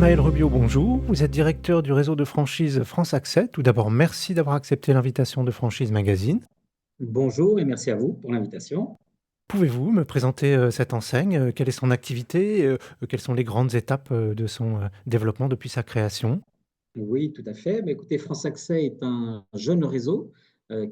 Ismaël Rubio, bonjour. Vous êtes directeur du réseau de franchise France Accès. Tout d'abord, merci d'avoir accepté l'invitation de Franchise Magazine. Bonjour et merci à vous pour l'invitation. Pouvez-vous me présenter cette enseigne? Quelle est son activité? Quelles sont les grandes étapes de son développement depuis sa création? Oui, tout à fait. Écoutez, France Accès est un jeune réseau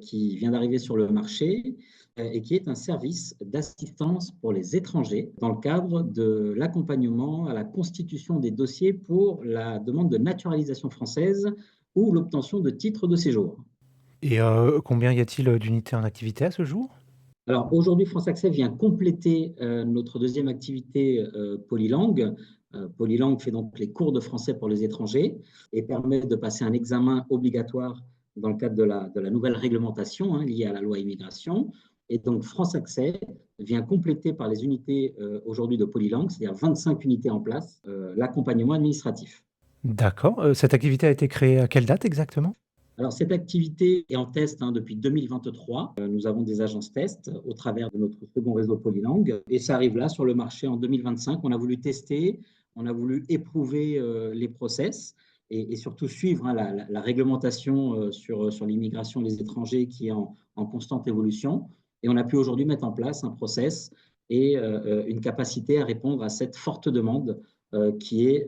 qui vient d'arriver sur le marché et qui est un service d'assistance pour les étrangers dans le cadre de l'accompagnement à la constitution des dossiers pour la demande de naturalisation française ou l'obtention de titres de séjour. Et combien y a-t-il d'unités en activité à ce jour? Alors aujourd'hui, France Accès vient compléter notre deuxième activité Polylangue. Polylangue fait donc les cours de français pour les étrangers et permet de passer un examen obligatoire dans le cadre de la nouvelle réglementation liée à la loi immigration. Et donc France Accès vient compléter par les unités aujourd'hui de Polylangue, c'est-à-dire 25 unités en place, l'accompagnement administratif. D'accord. Cette activité a été créée à quelle date exactement? Alors, cette activité est en test depuis 2023. Nous avons des agences test au travers de notre second réseau Polylangue. Et ça arrive là sur le marché en 2025. On a voulu tester, on a voulu éprouver les process et surtout suivre la réglementation sur l'immigration et les étrangers qui est en constante évolution. Et on a pu aujourd'hui mettre en place un process et une capacité à répondre à cette forte demande qui est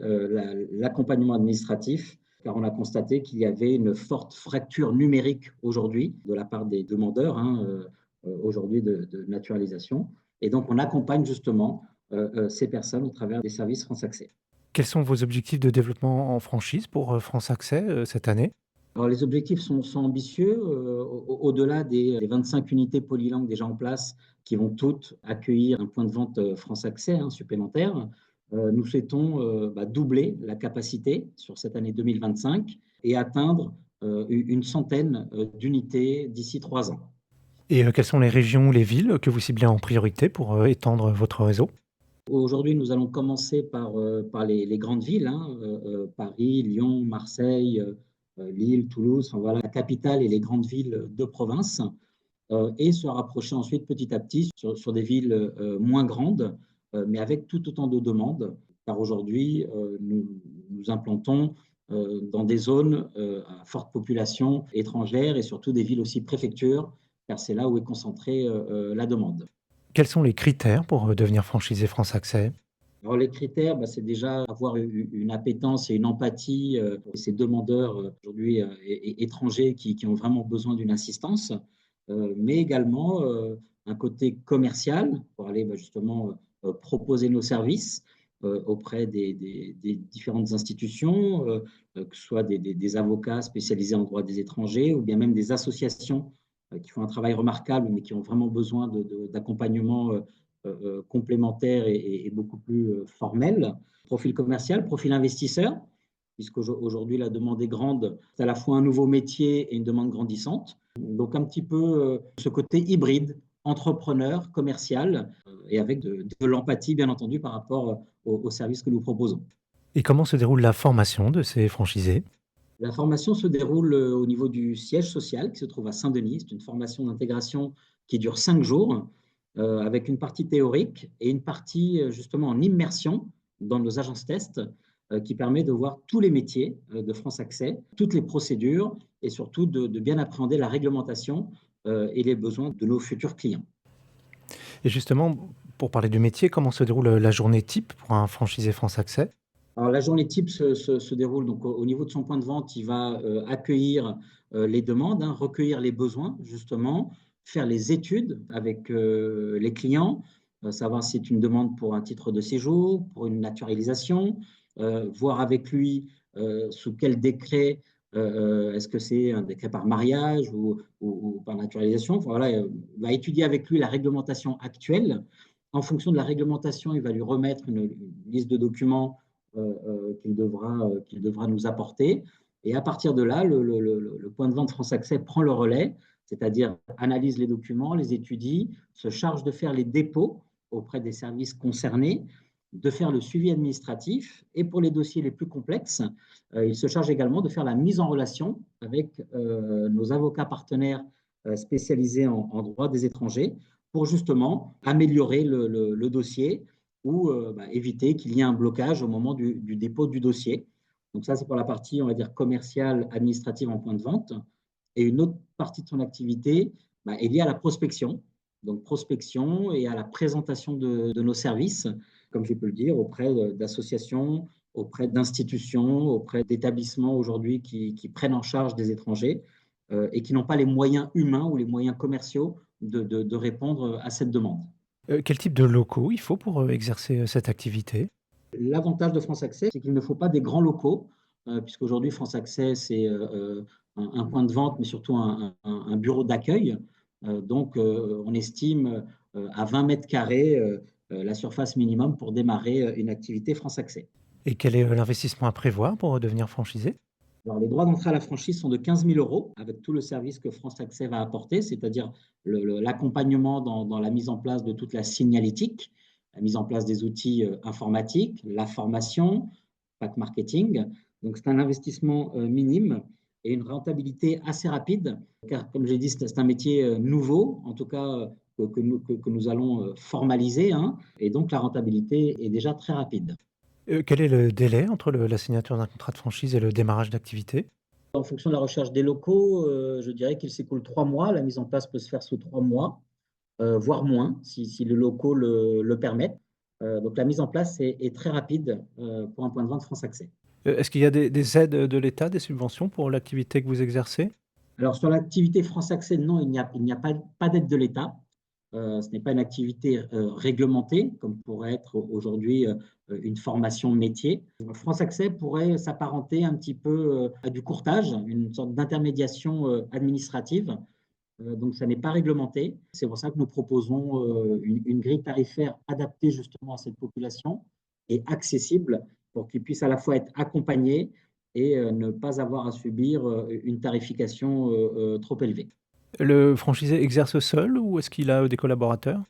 l'accompagnement administratif, car on a constaté qu'il y avait une forte fracture numérique aujourd'hui de la part des demandeurs aujourd'hui de naturalisation. Et donc, on accompagne justement ces personnes au travers des services France Accès. Quels sont vos objectifs de développement en franchise pour France Accès cette année? Alors, les objectifs sont ambitieux. Au-delà des 25 unités polylangues déjà en place, qui vont toutes accueillir un point de vente France Accès supplémentaire, nous souhaitons doubler la capacité sur cette année 2025 et atteindre une centaine d'unités d'ici 3 ans. Et quelles sont les régions ou les villes que vous ciblez en priorité pour étendre votre réseau? Aujourd'hui, nous allons commencer par les grandes villes, Paris, Lyon, Marseille, Lille, Toulouse, enfin, voilà, la capitale et les grandes villes de province, et se rapprocher ensuite petit à petit sur des villes moins grandes, mais avec tout autant de demandes, car aujourd'hui, nous implantons dans des zones à forte population étrangère et surtout des villes aussi préfectures, car c'est là où est concentrée la demande. Quels sont les critères pour devenir franchisé France Accès? Alors, les critères, c'est déjà avoir une appétence et une empathie pour ces demandeurs aujourd'hui étrangers qui ont vraiment besoin d'une assistance, mais également un côté commercial pour aller justement proposer nos services auprès des différentes institutions, que ce soit des avocats spécialisés en droit des étrangers ou bien même des associations qui font un travail remarquable, mais qui ont vraiment besoin d'accompagnement complémentaire et beaucoup plus formel. Profil commercial, profil investisseur, puisqu'aujourd'hui la demande est grande, c'est à la fois un nouveau métier et une demande grandissante. Donc un petit peu ce côté hybride, entrepreneur, commercial, et avec de l'empathie bien entendu par rapport aux services que nous proposons. Et comment se déroule la formation de ces franchisés? La formation se déroule au niveau du siège social qui se trouve à Saint-Denis. C'est une formation d'intégration qui dure 5 jours, avec une partie théorique et une partie justement en immersion dans nos agences tests, qui permet de voir tous les métiers de France Accès, toutes les procédures et surtout de bien appréhender la réglementation et les besoins de nos futurs clients. Et justement, pour parler du métier, comment se déroule la journée type pour un franchisé France Accès? Alors, la journée type se déroule donc au niveau de son point de vente. Il va accueillir les demandes, recueillir les besoins, justement, faire les études avec les clients, savoir si c'est une demande pour un titre de séjour, pour une naturalisation, voir avec lui sous quel décret, est-ce que c'est un décret par mariage ou par naturalisation. Enfin, voilà, il va étudier avec lui la réglementation actuelle. En fonction de la réglementation, il va lui remettre une liste de documents qu'il devra nous apporter. Et à partir de là, le point de vente France Accès prend le relais, c'est-à-dire analyse les documents, les étudie, se charge de faire les dépôts auprès des services concernés, de faire le suivi administratif et pour les dossiers les plus complexes, il se charge également de faire la mise en relation avec nos avocats partenaires spécialisés en droit des étrangers pour justement améliorer le dossier ou éviter qu'il y ait un blocage au moment du dépôt du dossier. Donc ça, c'est pour la partie, on va dire, commerciale, administrative en point de vente. Et une autre partie de son activité est liée à la prospection. Donc prospection et à la présentation de nos services, comme je peux le dire, auprès d'associations, auprès d'institutions, auprès d'établissements aujourd'hui qui prennent en charge des étrangers et qui n'ont pas les moyens humains ou les moyens commerciaux de répondre à cette demande. Quel type de locaux il faut pour, exercer, cette activité? L'avantage de France Accès, c'est qu'il ne faut pas des grands locaux, puisqu'aujourd'hui, France Accès, c'est un point de vente, mais surtout un bureau d'accueil. Donc, on estime à 20 mètres carrés la surface minimum pour démarrer une activité France Accès. Et quel est, l'investissement à prévoir pour, devenir franchisé? Alors, les droits d'entrée à la franchise sont de 15 000 euros, avec tout le service que France Accès va apporter, c'est-à-dire l'accompagnement dans la mise en place de toute la signalétique, la mise en place des outils informatiques, la formation, pack marketing. Donc, c'est un investissement minime et une rentabilité assez rapide, car comme j'ai dit, c'est un métier nouveau, en tout cas que nous allons formaliser, hein, et donc la rentabilité est déjà très rapide. Quel est le délai entre la signature d'un contrat de franchise et le démarrage d'activité? En fonction de la recherche des locaux, je dirais qu'il s'écoule 3 mois. La mise en place peut se faire sous 3 mois, voire moins, si les locaux le permettent. Donc la mise en place est très rapide pour un point de vente France Accès. Est-ce qu'il y a des aides, de l'État, des subventions pour l'activité que vous exercez? Alors sur l'activité France Accès, non, il n'y a pas d'aide de l'État. Ce n'est pas une activité réglementée, comme pourrait être aujourd'hui une formation métier. France Accès pourrait s'apparenter un petit peu à du courtage, une sorte d'intermédiation administrative. Donc, ça n'est pas réglementé. C'est pour ça que nous proposons une grille tarifaire adaptée justement à cette population et accessible pour qu'ils puissent à la fois être accompagnés et ne pas avoir à subir une tarification trop élevée. Le franchisé exerce seul ou est-ce qu'il a, des collaborateurs?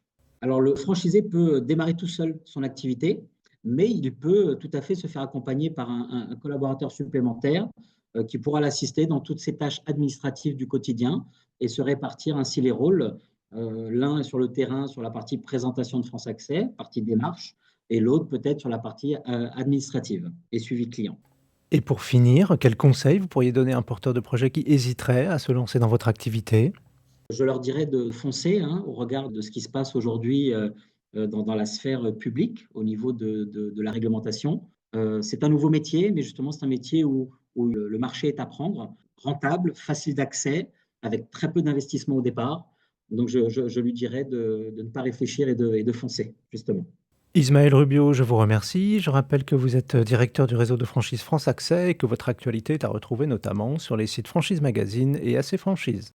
Alors, le franchisé peut démarrer tout seul son activité, mais il peut tout à fait se faire accompagner par un collaborateur supplémentaire qui pourra l'assister dans toutes ses tâches administratives du quotidien et se répartir ainsi les rôles. L'un est sur le terrain sur la partie présentation de France Accès, partie démarche, et l'autre peut-être sur la partie administrative et suivi client. Et pour finir, quels conseils vous pourriez donner à un porteur de projet qui hésiterait à se lancer dans votre activité? Je leur dirais de foncer hein, au regard de ce qui se passe aujourd'hui dans la sphère publique au niveau de la réglementation. C'est un nouveau métier, mais justement, c'est un métier où le marché est à prendre, rentable, facile d'accès, avec très peu d'investissement au départ. Donc, je lui dirais de ne pas réfléchir et de foncer, justement. Ismaël Rubio, je vous remercie. Je rappelle que vous êtes directeur du réseau de franchise France Accès et que votre actualité est à retrouver notamment sur les sites Franchise Magazine et AC Franchise.